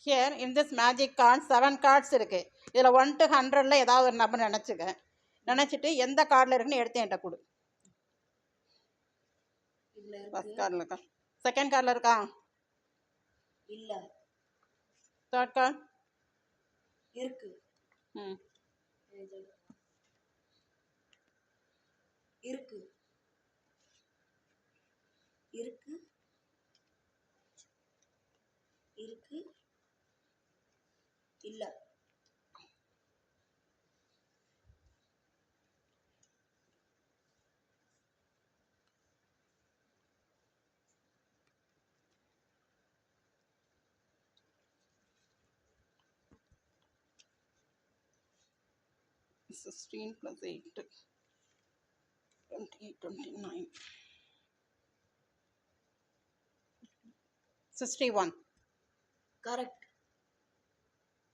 Here in this magic card 7 cards இருக்குது. இதில் 1 to 100 ஏதாவது ஒரு நம்பர் நினச்சிக்க. நினச்சிட்டு எந்த கார்டில் இருக்குன்னு எடுத்து என்கிட்ட கொடு. ஃபர்ஸ்ட் கார்டில் இருக்கா? செகண்ட் கார்டில் இருக்கா? இல்லை. தேர்ட் கார்டு இருக்கு. இருக்கு. இருக்கு. இருக்கு. இல்லை. Sixteen plus 8, 28, 29, 61. கரெக்ட்.